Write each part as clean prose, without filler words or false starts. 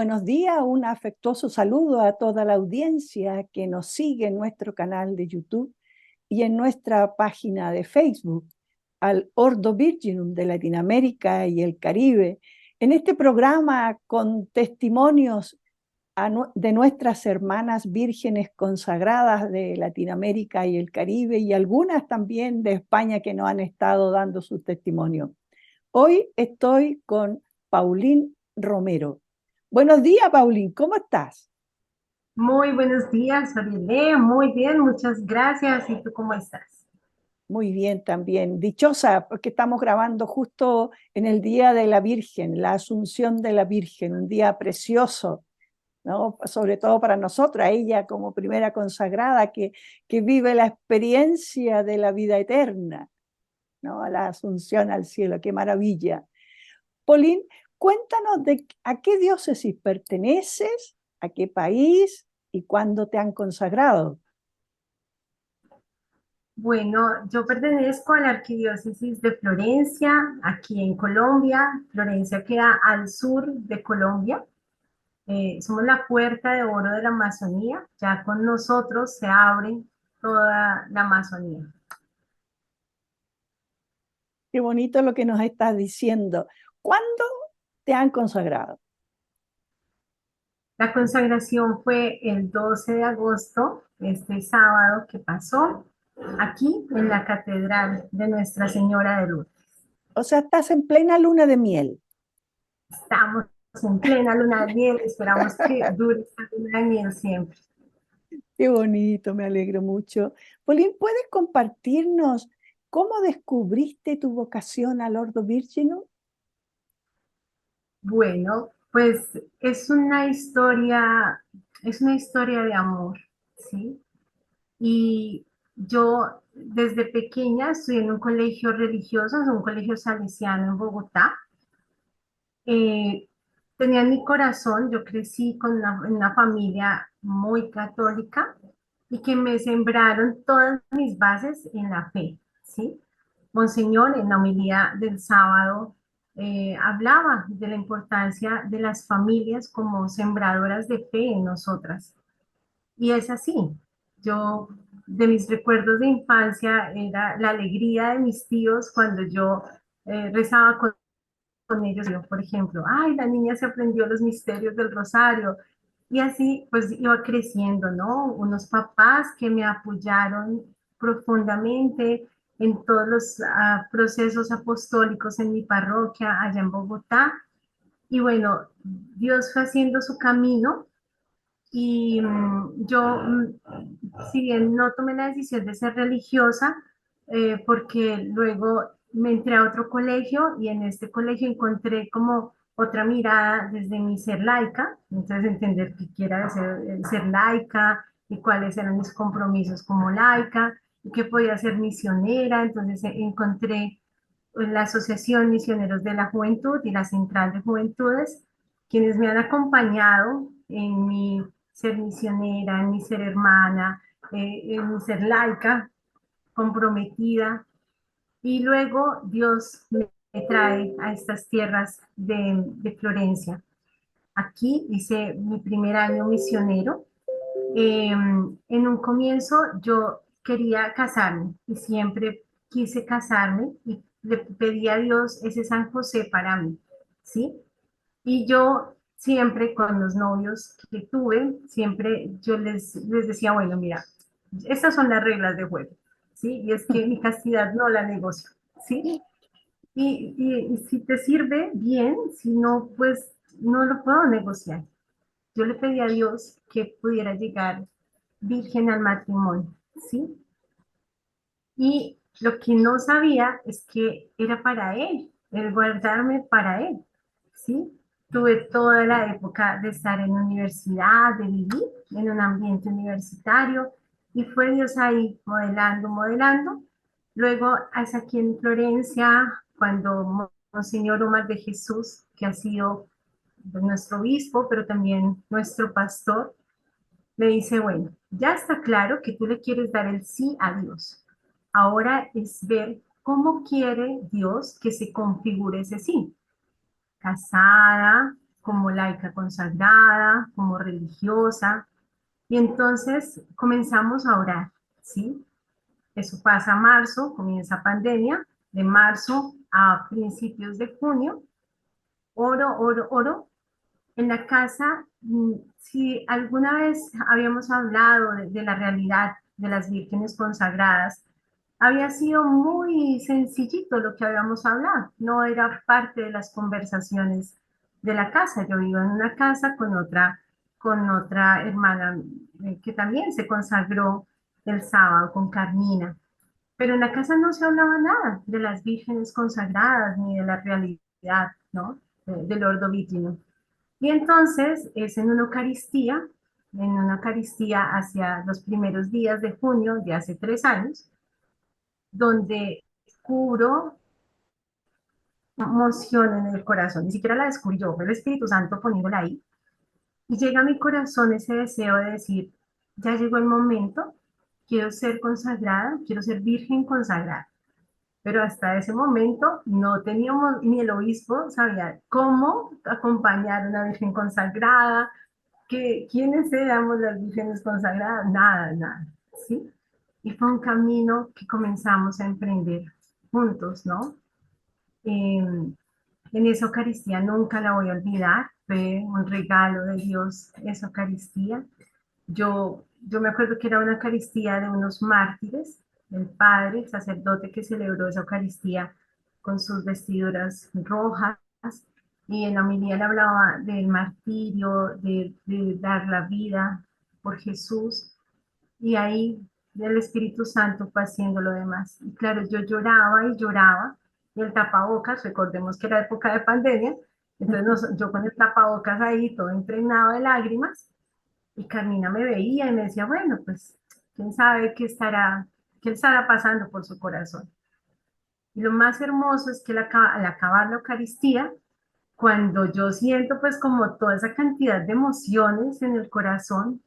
buenos días, un afectuoso saludo a toda la audiencia que nos sigue en nuestro canal de YouTube y en nuestra página de Facebook, al Ordo Virginum de Latinoamérica y el Caribe. En este programa con testimonios de nuestras hermanas vírgenes consagradas de Latinoamérica y el Caribe y algunas también de España que nos han estado dando sus testimonios. Hoy estoy con Paulín Romero. Buenos días, Paulín, ¿cómo estás? Muy buenos días, Orielé. Muy bien, muchas gracias. ¿Y tú cómo estás? Muy bien también. Dichosa, porque estamos grabando justo en el Día de la Virgen, la Asunción de la Virgen, un día precioso, ¿no? Sobre todo para nosotras, ella como primera consagrada que vive la experiencia de la vida eterna, ¿no? La Asunción al cielo, qué maravilla. Paulín, cuéntanos a qué diócesis perteneces, a qué país y cuándo te han consagrado. Bueno, yo pertenezco a la Arquidiócesis de Florencia, aquí en Colombia. Florencia queda al sur de Colombia. Somos la puerta de oro de la Amazonía. Ya con nosotros se abre toda la Amazonía. Qué bonito lo que nos estás diciendo. ¿Cuándo te han consagrado? La consagración fue el 12 de agosto, este sábado que pasó, aquí en la Catedral de Nuestra Señora de Lourdes. O sea, estás en plena luna de miel. Estamos en plena luna de miel, esperamos que dure esta luna de miel siempre. Qué bonito, me alegro mucho. Paulín, ¿puedes compartirnos cómo descubriste tu vocación al Ordo Virginum? Bueno, pues es una historia de amor, ¿sí? Y yo desde pequeña estudié en un colegio religioso, es un colegio salesiano en Bogotá. Eh, Tenía en mi corazón, yo crecí en una familia muy católica y que me sembraron todas mis bases en la fe, ¿sí? Monseñor en la homilía del sábado hablaba de la importancia de las familias como sembradoras de fe en nosotras. Y es así. Yo, de mis recuerdos de infancia, era la alegría de mis tíos cuando yo rezaba con ellos. Yo, por ejemplo, ay, la niña se aprendió los misterios del rosario. Y así, pues iba creciendo, ¿no? Unos papás que me apoyaron profundamente en todos los procesos apostólicos en mi parroquia allá en Bogotá. Y bueno, Dios fue haciendo su camino y yo, si bien no tomé la decisión de ser religiosa, porque luego me entré a otro colegio y en este colegio encontré como otra mirada desde mi ser laica, entonces entender qué quiera ser laica y cuáles eran mis compromisos como laica y que podía ser misionera, entonces encontré la Asociación Misioneros de la Juventud y la Central de Juventudes, quienes me han acompañado en mi ser misionera, en mi ser hermana, en mi ser laica, comprometida. Y luego Dios me trae a estas tierras de Florencia. Aquí hice mi primer año misionero. En un comienzo yo quería casarme y siempre quise casarme y le pedí a Dios ese San José para mí, ¿sí? Y yo siempre con los novios que tuve, siempre yo les decía, bueno, mira, estas son las reglas de juego, ¿sí? Y es que mi castidad no la negocio, ¿sí? Y si te sirve, bien, si no, pues no lo puedo negociar. Yo le pedí a Dios que pudiera llegar virgen al matrimonio, ¿sí? Y lo que no sabía es que era para él, el guardarme para él, ¿sí? Tuve toda la época de estar en universidad, de vivir en un ambiente universitario, y fue Dios ahí modelando, modelando. Luego, es aquí en Florencia, cuando Monseñor Omar de Jesús, que ha sido nuestro obispo, pero también nuestro pastor, me dice, bueno, ya está claro que tú le quieres dar el sí a Dios. Ahora es ver cómo quiere Dios que se configure ese sí. Casada, como laica consagrada, como religiosa. Y entonces comenzamos a orar, ¿sí? Eso pasa a marzo, comienza pandemia, de marzo a principios de junio, oro, oro, oro. En la casa, si alguna vez habíamos hablado de la realidad de las vírgenes consagradas, había sido muy sencillito lo que habíamos hablado, no era parte de las conversaciones de la casa. Yo iba en una casa con otra hermana que también se consagró el sábado con Carmina, pero en la casa no se hablaba nada de las vírgenes consagradas ni de la realidad, ¿no? Del Ordo Vigilum. Y entonces es en una Eucaristía hacia los primeros días de junio de hace 3 años, donde descubro emoción en el corazón, ni siquiera la descubrí yo, fue el Espíritu Santo poniéndola ahí, y llega a mi corazón ese deseo de decir, ya llegó el momento, quiero ser consagrada, quiero ser virgen consagrada. Pero hasta ese momento no teníamos, ni el obispo sabía cómo acompañar a una virgen consagrada, quiénes éramos las vírgenes consagradas, nada, nada, ¿sí? Y fue un camino que comenzamos a emprender juntos, ¿no? En esa Eucaristía nunca la voy a olvidar, fue un regalo de Dios esa Eucaristía. Yo me acuerdo que era una Eucaristía de unos mártires, el padre, el sacerdote que celebró esa Eucaristía con sus vestiduras rojas, y en la homilía le hablaba del martirio, de dar la vida por Jesús, y ahí el Espíritu Santo fue haciendo lo demás. Y claro, yo lloraba y lloraba, y el tapabocas, recordemos que era época de pandemia, entonces yo con el tapabocas ahí todo impregnado de lágrimas, y Carmina me veía y me decía, bueno, pues, quién sabe qué estará pasando por su corazón. Y lo más hermoso es que al acabar la Eucaristía, cuando yo siento pues como toda esa cantidad de emociones en el corazón,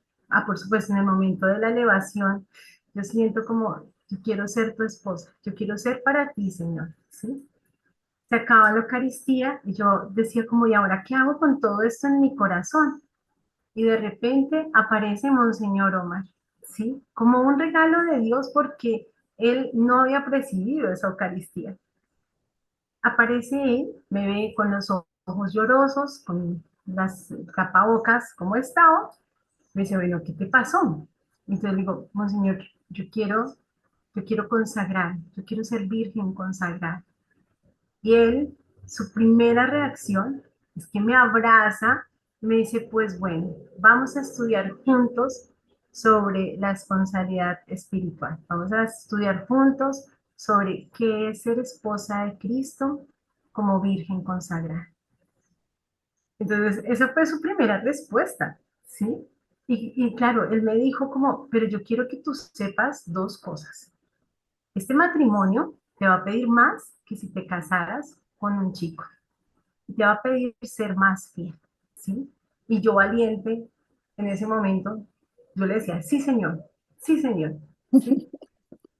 por supuesto en el momento de la elevación, yo siento como, yo quiero ser tu esposa, yo quiero ser para ti, Señor, ¿sí? Se acaba la Eucaristía y yo decía como, ¿y ahora qué hago con todo esto en mi corazón? Y de repente aparece Monseñor Omar, ¿sí? Como un regalo de Dios porque él no había presidido esa Eucaristía. Aparece él, me ve con los ojos llorosos, con las tapabocas como estaba, me dice, bueno, ¿qué te pasó? Entonces le digo, Monseñor, yo quiero consagrar, yo quiero ser virgen consagrada. Y él, su primera reacción es que me abraza y me dice, pues bueno, vamos a estudiar juntos sobre la responsabilidad espiritual. Vamos a estudiar juntos sobre qué es ser esposa de Cristo como virgen consagrada. Entonces, esa fue su primera respuesta, ¿sí? Y claro, él me dijo como, pero yo quiero que tú sepas dos cosas. Este matrimonio te va a pedir más que si te casaras con un chico. Te va a pedir ser más fiel, ¿sí? Y yo valiente, en ese momento, yo le decía, sí, señor, ¿sí?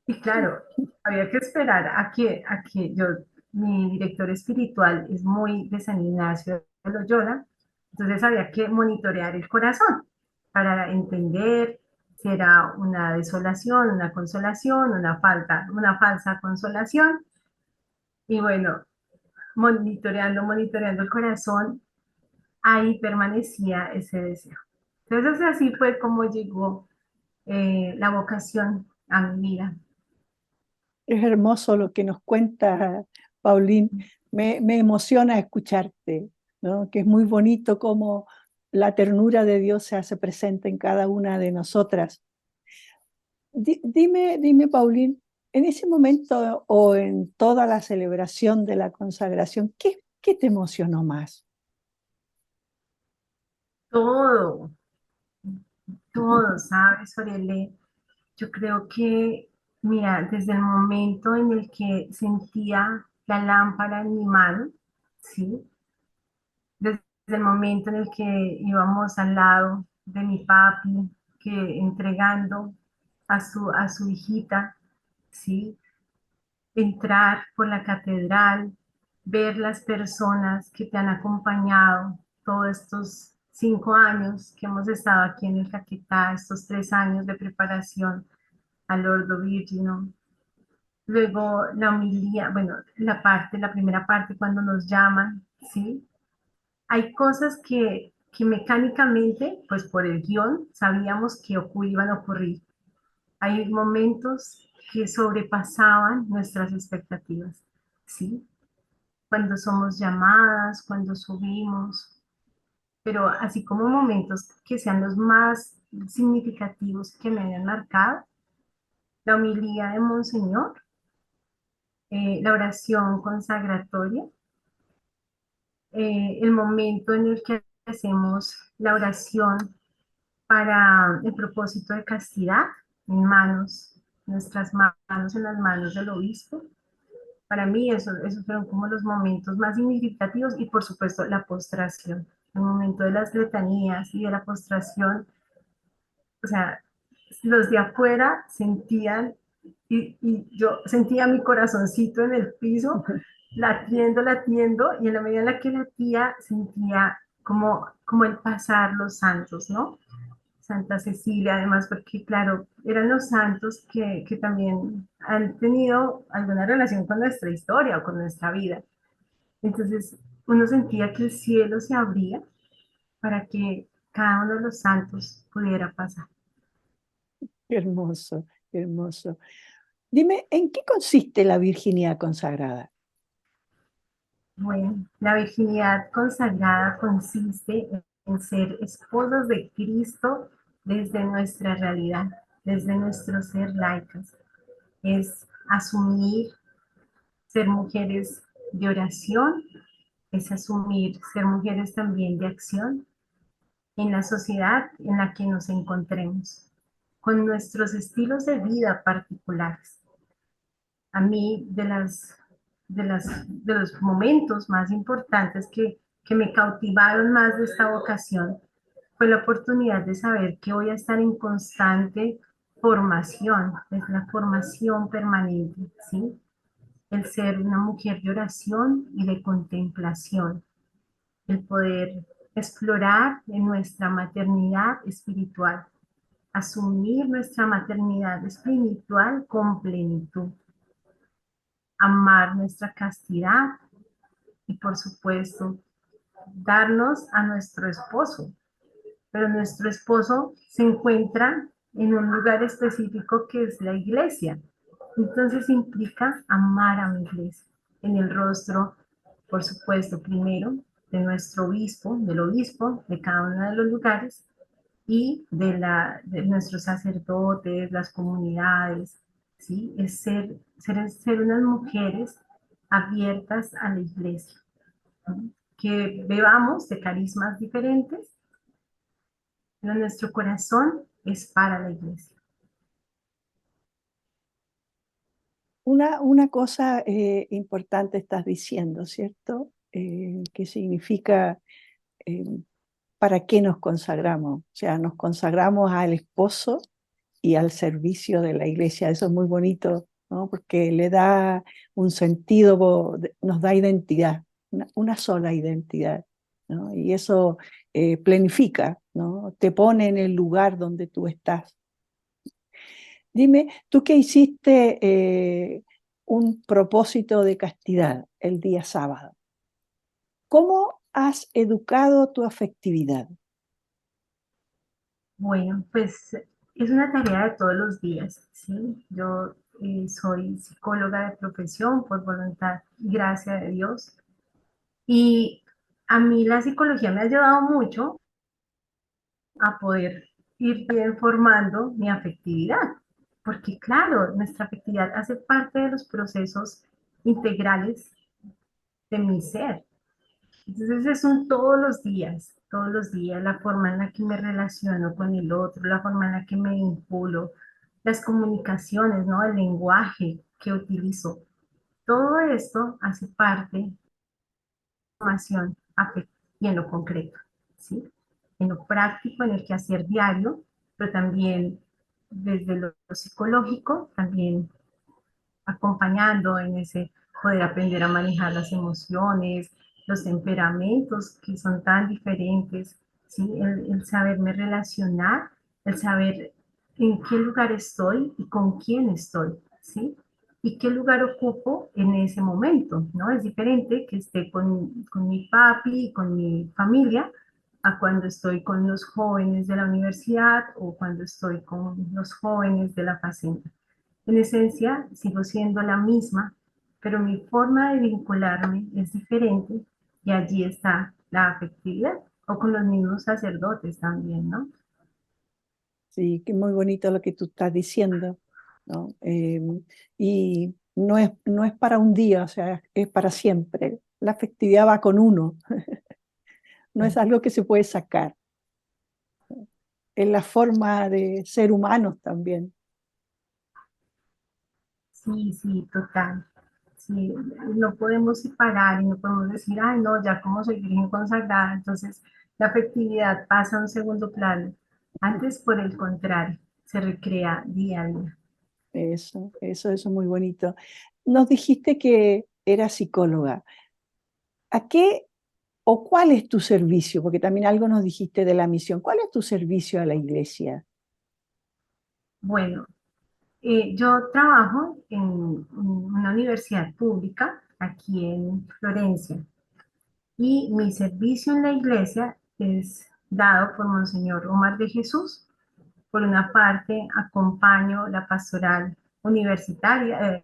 Y claro, había que esperar a que yo, mi director espiritual es muy de San Ignacio de Loyola, entonces había que monitorear el corazón para entender si era una desolación, una consolación, una falsa consolación. Y bueno, monitoreando el corazón, ahí permanecía ese deseo. Entonces así fue como llegó la vocación a mi vida. Es hermoso lo que nos cuenta Paulín. Me emociona escucharte, ¿no? Que es muy bonito cómo la ternura de Dios se hace presente en cada una de nosotras. Dime, Paulín, en ese momento o en toda la celebración de la consagración, ¿qué te emocionó más? Todo, todo, ¿sabes, Orele? Yo creo que, mira, desde el momento en el que sentía la lámpara en mi mano, ¿sí? Desde el momento en el que íbamos al lado de mi papi, que entregando a su hijita, ¿sí? Entrar por la catedral, ver las personas que te han acompañado todos estos 5 años que hemos estado aquí en el Caquetá, estos 3 años de preparación al Ordo Virginum. Luego la homilía, bueno, la primera parte cuando nos llaman, ¿sí? Hay cosas que mecánicamente, pues por el guión, sabíamos que iban a ocurrir. Hay momentos que sobrepasaban nuestras expectativas, ¿sí? Cuando somos llamadas, cuando subimos, pero así como momentos que sean los más significativos que me hayan marcado, la homilía de Monseñor, la oración consagratoria, el momento en el que hacemos la oración para el propósito de castidad en nuestras manos en las manos del obispo. Para mí esos fueron como los momentos más significativos y por supuesto la postración, el momento de las letanías y de la postración, o sea, los de afuera sentían y yo sentía mi corazoncito en el piso, latiendo, y en la medida en la que latía sentía como el pasar los santos, ¿no? Santa Cecilia, además, porque claro, eran los santos que también han tenido alguna relación con nuestra historia o con nuestra vida. Entonces, uno sentía que el cielo se abría para que cada uno de los santos pudiera pasar. Qué hermoso, qué hermoso. Dime, ¿en qué consiste la virginidad consagrada? Bueno, la virginidad consagrada consiste en ser esposos de Cristo desde nuestra realidad, desde nuestro ser laicas. Es asumir ser mujeres de oración, es asumir ser mujeres también de acción en la sociedad en la que nos encontremos, con nuestros estilos de vida particulares. A mí, de los momentos más importantes que me cautivaron más de esta vocación, fue la oportunidad de saber que voy a estar en constante formación, es la formación permanente, ¿sí? El ser una mujer de oración y de contemplación, el poder explorar en nuestra maternidad espiritual, asumir nuestra maternidad espiritual con plenitud, amar nuestra castidad y por supuesto darnos a nuestro esposo, pero nuestro esposo se encuentra en un lugar específico que es la iglesia. Entonces implica amar a mi iglesia en el rostro, por supuesto, primero de nuestro obispo, del obispo de cada uno de los lugares y de nuestros sacerdotes, las comunidades, ¿sí? Es ser unas mujeres abiertas a la iglesia, ¿sí? Que bebamos de carismas diferentes, pero nuestro corazón es para la iglesia. Una cosa importante estás diciendo, ¿cierto? Que significa eh, para qué nos consagramos. O sea, nos consagramos al esposo y al servicio de la iglesia. Eso es muy bonito, ¿no? Porque le da un sentido, nos da identidad, una sola identidad, ¿no? Y eso planifica, ¿no? Te pone en el lugar donde tú estás. Dime, tú que hiciste un propósito de castidad el día sábado, ¿cómo has educado tu afectividad? Bueno, pues es una tarea de todos los días, ¿sí? Yo soy psicóloga de profesión por voluntad y gracia de Dios. Y a mí la psicología me ha ayudado mucho a poder ir bien formando mi afectividad, porque claro, nuestra afectividad hace parte de los procesos integrales de mi ser. Entonces es un todos los días, la forma en la que me relaciono con el otro, la forma en la que me vinculo, las comunicaciones, ¿no? El lenguaje que utilizo. Todo esto hace parte de la formación afectiva y en lo concreto, ¿sí? En lo práctico, en el quehacer diario, pero también desde lo psicológico, también acompañando en ese poder aprender a manejar las emociones, los temperamentos que son tan diferentes, ¿sí? El saberme relacionar, el saber en qué lugar estoy y con quién estoy, ¿sí? Y qué lugar ocupo en ese momento, ¿no? Es diferente que esté con mi papi y con mi familia a cuando estoy con los jóvenes de la universidad o cuando estoy con los jóvenes de la fazenda. En esencia, sigo siendo la misma, pero mi forma de vincularme es diferente y allí está la afectividad, o con los mismos sacerdotes también, ¿no? Sí, que muy bonito lo que tú estás diciendo, ¿no? Y no es para un día, o sea, es para siempre. La afectividad va con uno, no es algo que se puede sacar. Es la forma de ser humanos también. Sí, sí, total. Sí, no podemos separar y no podemos decir, ay, no, ya como soy virgen consagrada, entonces la afectividad pasa a un segundo plano. Antes, por el contrario, se recrea día a día. Eso es muy bonito. Nos dijiste que eras psicóloga. ¿A qué o cuál es tu servicio? Porque también algo nos dijiste de la misión. ¿Cuál es tu servicio a la iglesia? Bueno, yo trabajo en una universidad pública aquí en Florencia y mi servicio en la iglesia es dado por Monseñor Omar de Jesús. Por una parte, acompaño la pastoral universitaria.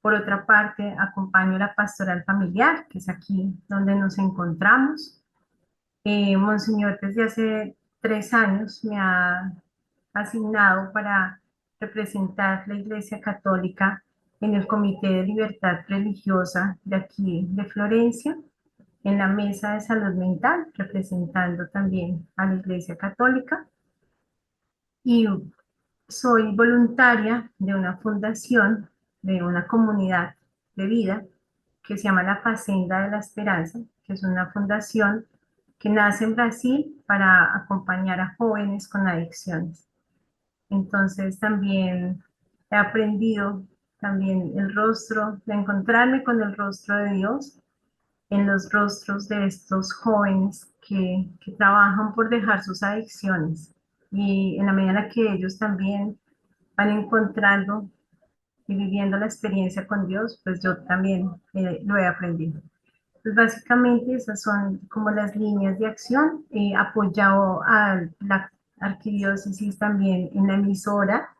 Por otra parte, acompaño la pastoral familiar, que es aquí donde nos encontramos. Monseñor desde hace 3 años me ha asignado para representar la Iglesia Católica en el Comité de Libertad Religiosa de aquí de Florencia, en la mesa de salud mental, representando también a la Iglesia Católica. Y soy voluntaria de una fundación, de una comunidad de vida que se llama la Fazenda de la Esperanza, que es una fundación que nace en Brasil para acompañar a jóvenes con adicciones. Entonces también he aprendido también el rostro, de encontrarme con el rostro de Dios en los rostros de estos jóvenes que trabajan por dejar sus adicciones. Y en la medida que ellos también van encontrando y viviendo la experiencia con Dios, pues yo también lo he aprendido. Pues básicamente esas son como las líneas de acción. He apoyado a la arquidiócesis también en la emisora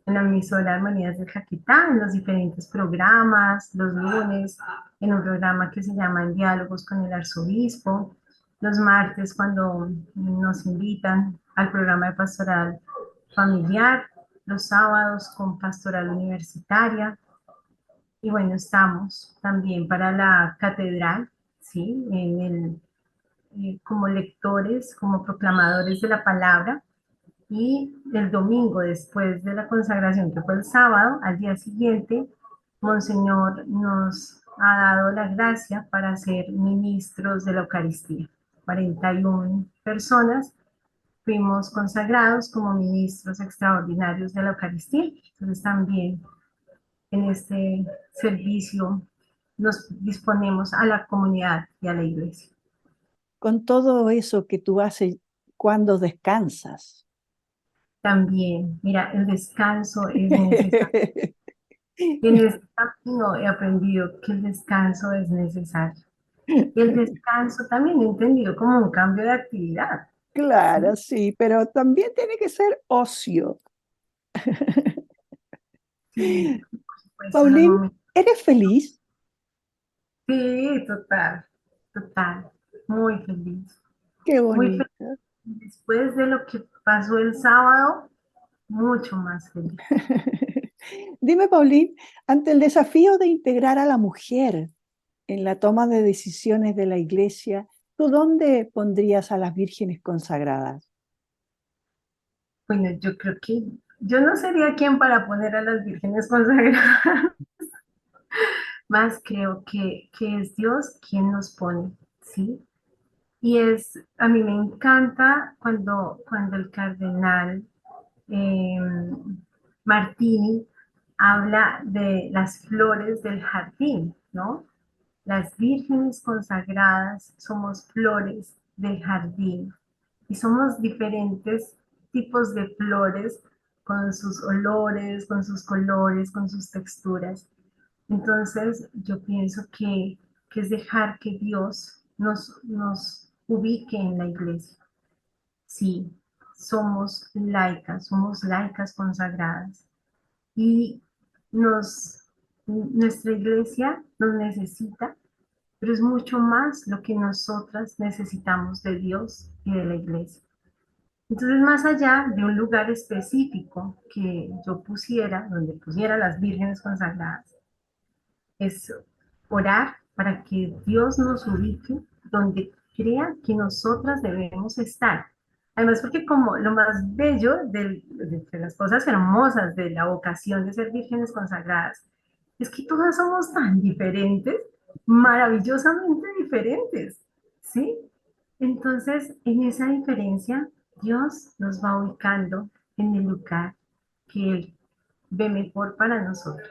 Armonías del Caquetá, en los diferentes programas, los lunes, en un programa que se llama En Diálogos con el Arzobispo, los martes cuando nos invitan al programa de pastoral familiar, los sábados con pastoral universitaria, y bueno, estamos también para la catedral, ¿sí? Como lectores, como proclamadores de la palabra. Y el domingo, después de la consagración, que fue el sábado, al día siguiente, Monseñor nos ha dado la gracia para ser ministros de la Eucaristía. 41 personas fuimos consagrados como ministros extraordinarios de la Eucaristía. Entonces también en este servicio nos disponemos a la comunidad y a la iglesia. Con todo eso que tú haces cuando descansas. También, mira, el descanso es necesario. Y en este camino he aprendido que el descanso es necesario. Y el descanso también he entendido como un cambio de actividad, Claro, ¿sí? sí, pero también tiene que ser ocio. Sí, pues en los Paulín, momentos. ¿eres feliz? Sí, total, total. Muy feliz, Qué muy feliz. bonito. Después de lo que pasó el sábado, mucho más feliz. Dime, Paulín, ante el desafío de integrar a la mujer en la toma de decisiones de la iglesia, ¿tú dónde pondrías a las vírgenes consagradas? Bueno, yo creo que yo no sería quien para poner a las vírgenes consagradas, más creo que es Dios quien nos pone, ¿sí? A mí me encanta cuando el cardenal eh, Martini habla de las flores del jardín, ¿no? Las vírgenes consagradas somos flores del jardín y somos diferentes tipos de flores con sus olores, con sus colores, con sus texturas. Entonces, yo pienso que es dejar que Dios nos ubique en la iglesia. Sí, somos laicas consagradas y nuestra iglesia nos necesita, pero es mucho más lo que nosotras necesitamos de Dios y de la iglesia. Entonces, más allá de un lugar específico que yo pusiera, donde pusiera las vírgenes consagradas, es orar para que Dios nos ubique donde crea que nosotras debemos estar. Además, porque como lo más bello de las cosas hermosas de la vocación de ser vírgenes consagradas, es que todas somos tan diferentes, maravillosamente diferentes, ¿sí? Entonces, en esa diferencia, Dios nos va ubicando en el lugar que Él ve mejor para nosotros.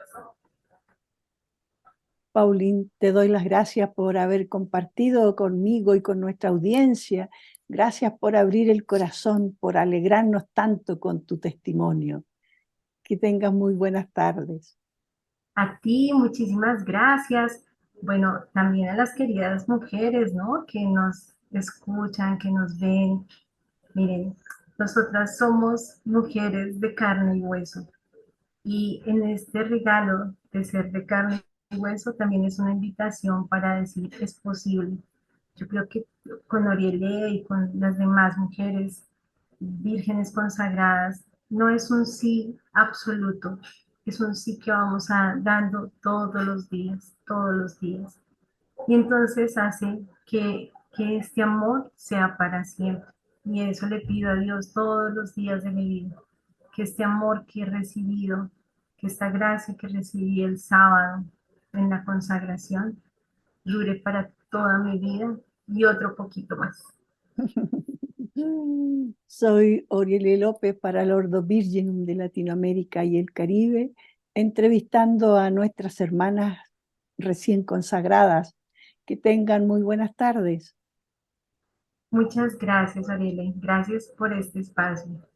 Pauline, te doy las gracias por haber compartido conmigo y con nuestra audiencia. Gracias por abrir el corazón, por alegrarnos tanto con tu testimonio. Que tengas muy buenas tardes. A ti, muchísimas gracias. Bueno, también a las queridas mujeres, ¿no? Que nos escuchan, que nos ven. Miren, nosotras somos mujeres de carne y hueso. Y en este regalo de ser de carne y hueso también es una invitación para decir es posible. Yo creo que con Oriele y con las demás mujeres vírgenes consagradas no es un sí absoluto, es un sí que vamos dando todos los días, todos los días. Y entonces hace que este amor sea para siempre. Y eso le pido a Dios todos los días de mi vida, que este amor que he recibido, que esta gracia que recibí el sábado en la consagración, dure para toda mi vida y otro poquito más. Soy Oriele López para el Ordo Virginum de Latinoamérica y el Caribe, entrevistando a nuestras hermanas recién consagradas. Que tengan muy buenas tardes. Muchas gracias, Ariel. Gracias por este espacio.